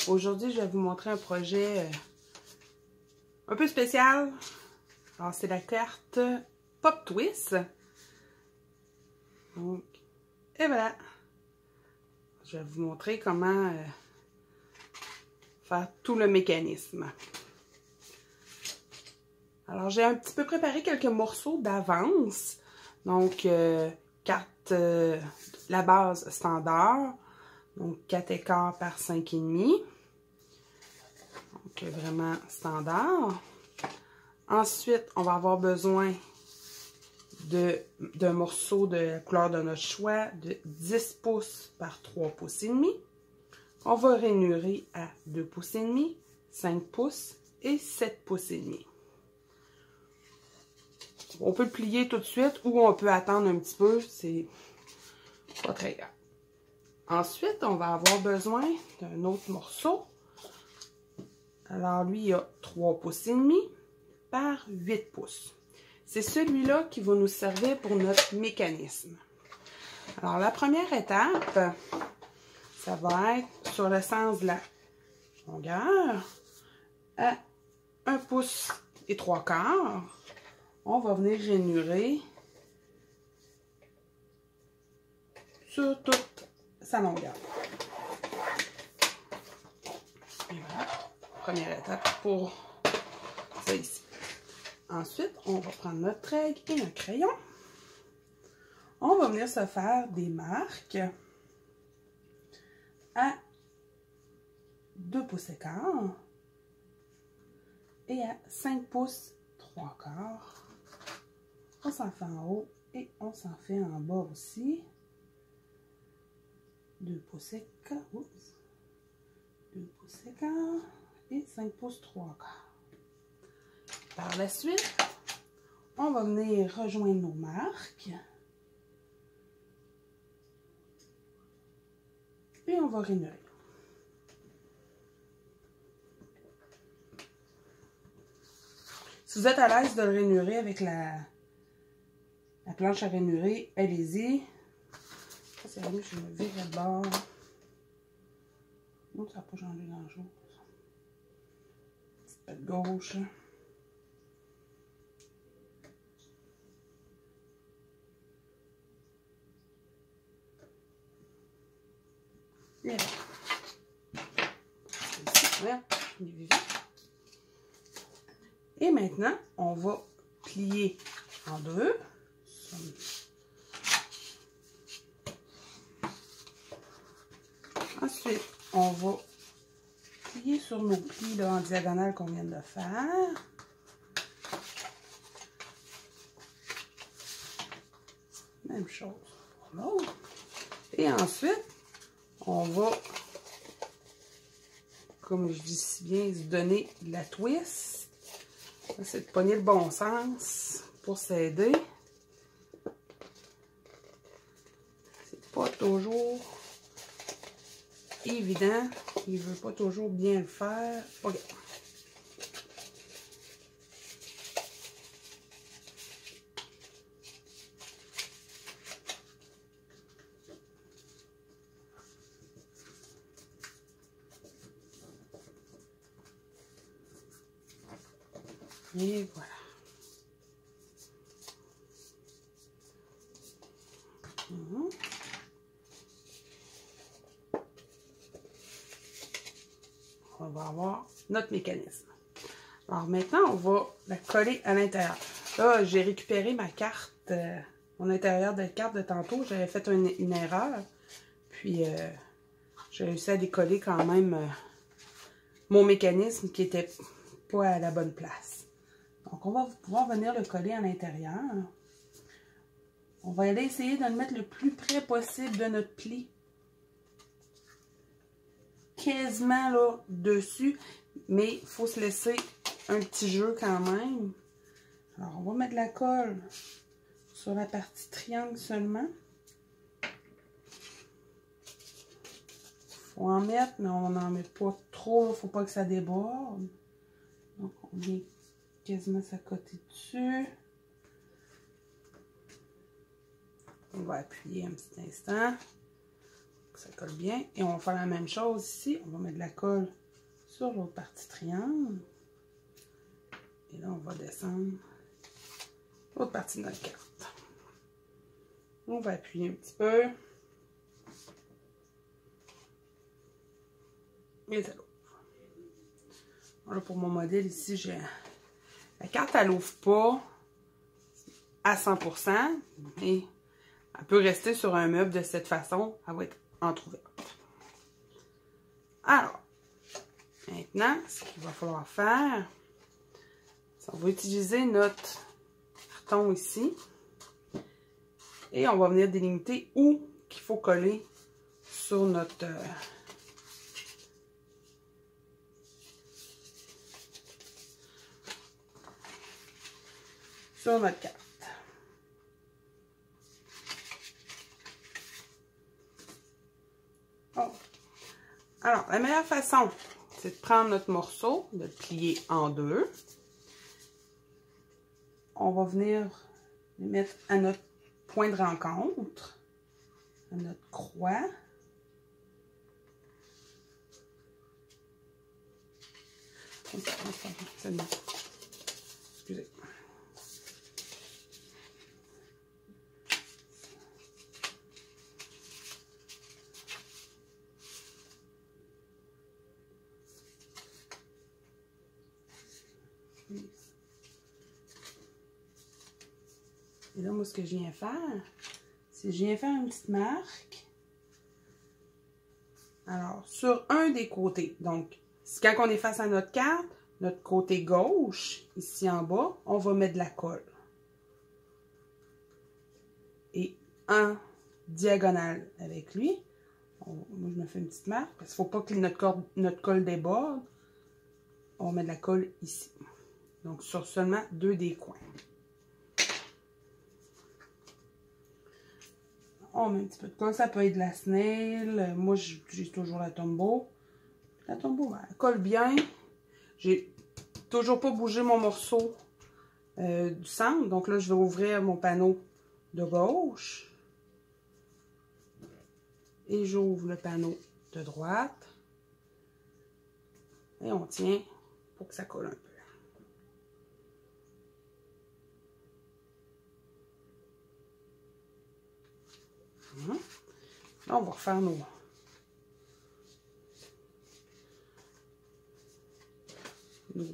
Aujourd'hui, je vais vous montrer un projet un peu spécial. Alors, c'est la carte Pop Twist. Donc, et voilà. Je vais vous montrer comment faire tout le mécanisme. Alors, j'ai un petit peu préparé quelques morceaux d'avance. Donc, carte, la base standard. Donc, 4,25 par 5,5. Donc, vraiment standard. Ensuite, on va avoir besoin d'un morceau de la couleur de notre choix de 10 pouces par 3 pouces et demi. On va rainurer à 2 pouces et demi, 5 pouces et 7 pouces et demi. On peut le plier tout de suite ou on peut attendre un petit peu, c'est pas très grave. Ensuite, on va avoir besoin d'un autre morceau. Alors, lui, il a 3 pouces et demi par 8 pouces. C'est celui-là qui va nous servir pour notre mécanisme. Alors, la première étape, ça va être sur le sens de la longueur à 1 pouce et 3/4. On va venir rainurer sur toute sa longueur. Et voilà, première étape pour ça ici. Ensuite, on va prendre notre règle et un crayon. On va venir se faire des marques à 2 pouces et quart et à 5 pouces 3/4. On s'en fait en haut et on s'en fait en bas aussi. 2 pouces et quart, 2 pouces et quart et 5 pouces 3/4. Par la suite, on va venir rejoindre nos marques. Et on va rainurer. Si vous êtes à l'aise de le rainurer avec la planche à rainurer, allez-y. Ça, c'est vrai, je me vire de bord. Non, ça n'a pas changé grand-chose. Petite patte gauche. Et voilà. Et maintenant, on va plier en deux. Ensuite, on va plier sur nos plis là, en diagonale qu'on vient de faire. Même chose pour l'autre. Et ensuite, on va, comme je dis si bien, se donner de la twist. C'est de pogner le bon sens pour s'aider. C'est pas toujours évident. Il veut pas toujours bien le faire. Ok. Et voilà. On va avoir notre mécanisme. Alors maintenant, on va la coller à l'intérieur. Là, j'ai récupéré ma carte, mon intérieur de carte de tantôt. J'avais fait une erreur. Puis, j'ai réussi à décoller quand même mon mécanisme qui n'était pas à la bonne place. Donc, on va pouvoir venir le coller à l'intérieur. On va aller essayer de le mettre le plus près possible de notre pli. Quasiment là dessus, mais il faut se laisser un petit jeu quand même. Alors, on va mettre de la colle sur la partie triangle seulement. Faut en mettre, mais on n'en met pas trop, faut pas que ça déborde. Donc, on vient quasiment s'accoter dessus. On va appuyer un petit instant. que ça colle bien. Et on va faire la même chose ici. On va mettre de la colle sur l'autre partie triangle. Et là, on va descendre l'autre partie de notre carte. On va appuyer un petit peu. Et ça l'ouvre. Voilà pour mon modèle ici, j'ai... La carte, elle n'ouvre pas à 100%, mais elle peut rester sur un meuble de cette façon. Elle va être entrouverte. Alors, maintenant, ce qu'il va falloir faire, c'est qu'on va utiliser notre carton ici. Et on va venir délimiter où qu'il faut coller sur notre... sur notre carte. Oh. Alors, la meilleure façon, c'est de prendre notre morceau, de le plier en deux. On va venir le mettre à notre point de rencontre, à notre croix. Excusez. Et là, moi, ce que je viens faire, c'est que je viens faire une petite marque. Alors, sur un des côtés. Donc, quand on est face à notre carte, notre côté gauche, ici en bas, on va mettre de la colle. Et en diagonale avec lui, moi, je me fais une petite marque, parce qu'il ne faut pas que notre colle déborde. On met de la colle ici. Donc, sur seulement deux des coins. On met un petit peu de colle. Ça peut être de la snail. Moi, j'utilise toujours la Tombow. La Tombow, elle colle bien. J'ai toujours pas bougé mon morceau du centre. Donc là, je vais ouvrir mon panneau de gauche. Et j'ouvre le panneau de droite. Et on tient pour que ça colle un peu. Là, on va refaire nos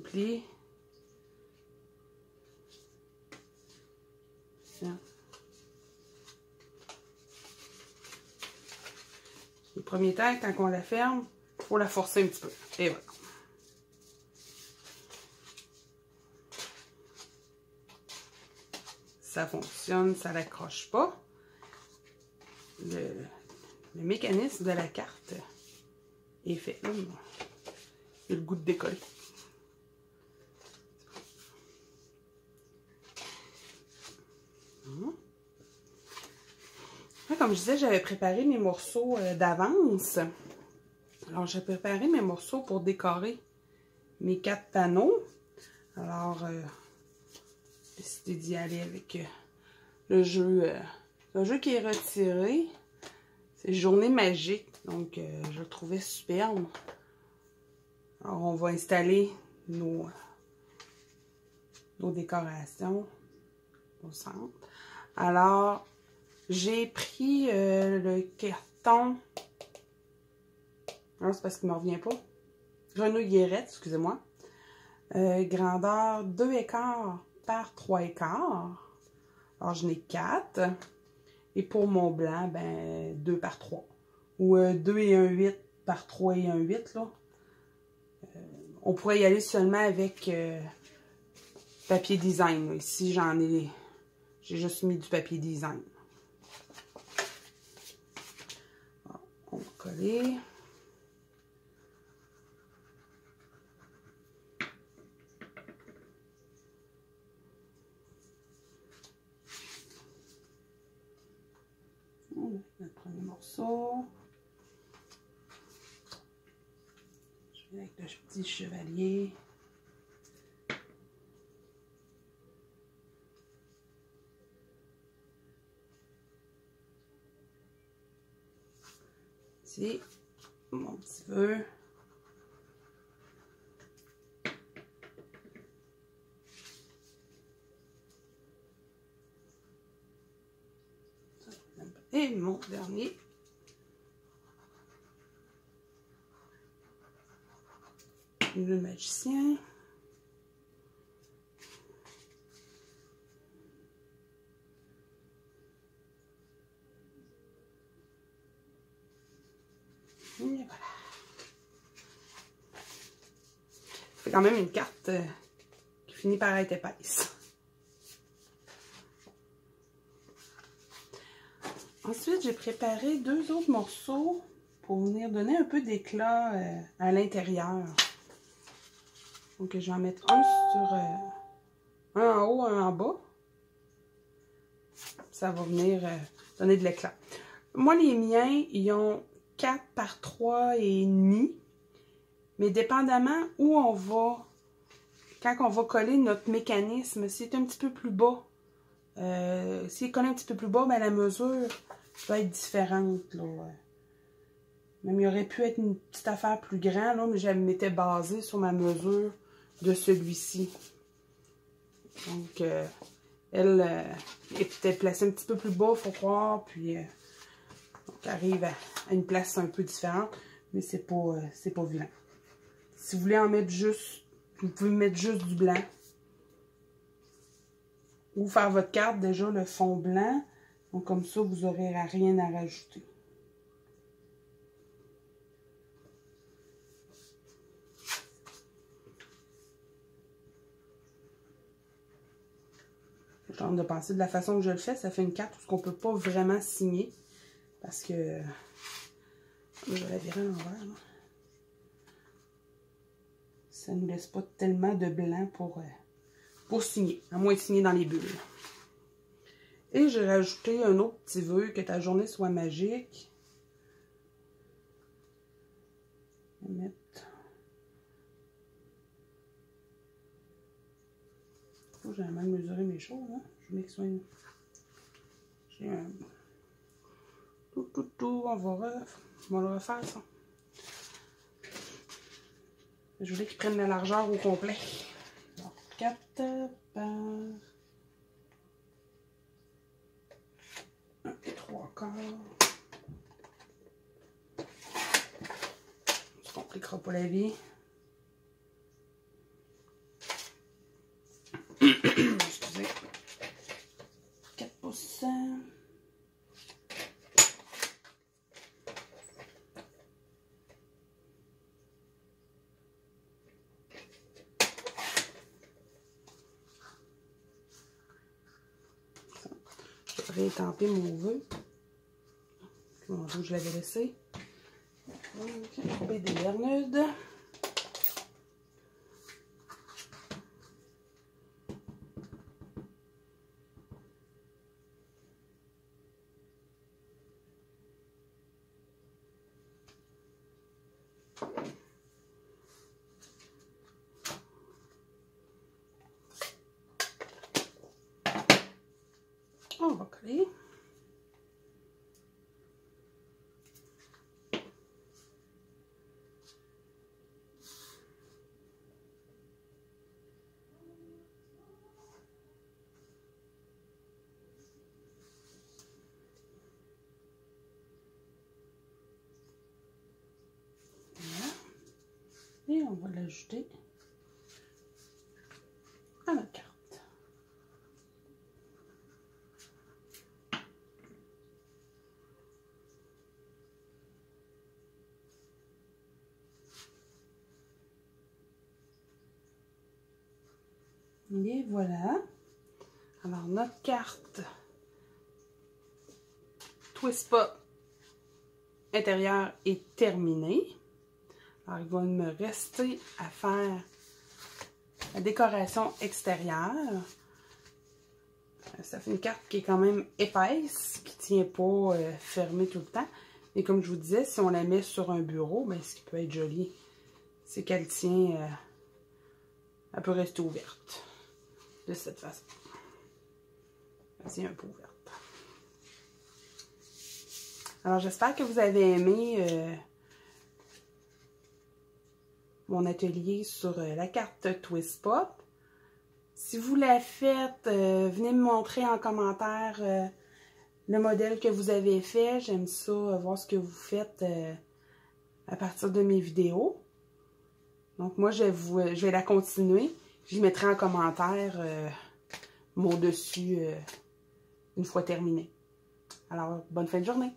plis. Le premier temps, quand on la ferme, il faut la forcer un petit peu. Et voilà. Ça fonctionne, ça n'accroche pas. Le mécanisme de la carte est fait. Il a le goût de décoller. Comme je disais, j'avais préparé mes morceaux d'avance. Alors, j'ai préparé mes morceaux pour décorer mes 4 panneaux. Alors, j'ai décidé d'y aller avec le jeu qui est retiré. C'est Journée magique, donc je le trouvais superbe. Alors, on va installer nos décorations au centre. Alors, j'ai pris le carton. Non, c'est parce qu'il ne me revient pas. Grenouille guérette, excusez-moi. Grandeur 2 écarts par 3 écarts. Alors, j'en ai 4. Et pour mon blanc, ben 2 par 3. Ou 2 et 1 8 par 3 et 1 8, là. On pourrait y aller seulement avec papier design. Là. Ici, j'ai juste mis du papier design. Alors, on va coller. Notre premier morceau. Je vais avec le petit chevalier. ici, mon petit feu. Et mon dernier. Le magicien. Et voilà. C'est quand même une carte qui finit par être épaisse. Ensuite, j'ai préparé 2 autres morceaux pour venir donner un peu d'éclat à l'intérieur. Donc, je vais en mettre un sur un en haut, un en bas. Ça va venir donner de l'éclat. Moi, les miens, ils ont 4 par 3,5. Mais dépendamment où on va, quand on va coller notre mécanisme, c'est un petit peu plus bas. S'il est collé un petit peu plus bas, ben, la mesure va être différente. Là. Même il aurait pu être une petite affaire plus grande, là, mais je m'étais basée sur ma mesure de celui-ci. Donc, elle est peut-être placée un petit peu plus bas, il faut croire, puis donc, arrive à une place un peu différente, mais c'est pas vilain. Si vous voulez en mettre juste, vous pouvez mettre juste du blanc. Ou faire votre carte déjà le fond blanc. Donc comme ça, vous n'aurez rien à rajouter. Je suis en train de penser de la façon que je le fais. Ça fait une carte où on ne peut pas vraiment signer. Parce que... Je vais la virer à l'envers. Ça ne nous laisse pas tellement de blanc pour signer. À moins de signer dans les bulles. Et j'ai rajouté un autre petit vœu, que ta journée soit magique. Je vais mettre... Oh, j'ai mal mesuré mes choses, hein? Je veux que ce soit une... J'ai un... Tout, on va le refaire, ça. Je voulais qu'ils prennent la largeur au complet. Donc, 4 par 1 et 3/4. Ça ne compliquera pas la vie. Excusez. 4 pouces. Je vais réétamper mon vœu. Mon vœu, je l'avais laissé. Donc, baie des Bermudes. On va coller. Voilà. Et on va l'ajouter à notre carte. Et voilà. Alors, notre carte Twist Pas intérieure est terminée. Alors, il va me rester à faire la décoration extérieure. Ça fait une carte qui est quand même épaisse, qui ne tient pas fermée tout le temps. Mais comme je vous disais, si on la met sur un bureau, ben, ce qui peut être joli, c'est qu'elle tient, elle peut rester ouverte. De cette façon. Elle tient un peu ouverte. Alors, j'espère que vous avez aimé mon atelier sur la carte Twist Pop. Si vous l'avez faite, venez me montrer en commentaire le modèle que vous avez fait. J'aime ça, voir ce que vous faites à partir de mes vidéos. Donc, moi, je vais la continuer. Je mettrai en commentaire mon dessus une fois terminé. Alors, bonne fin de journée!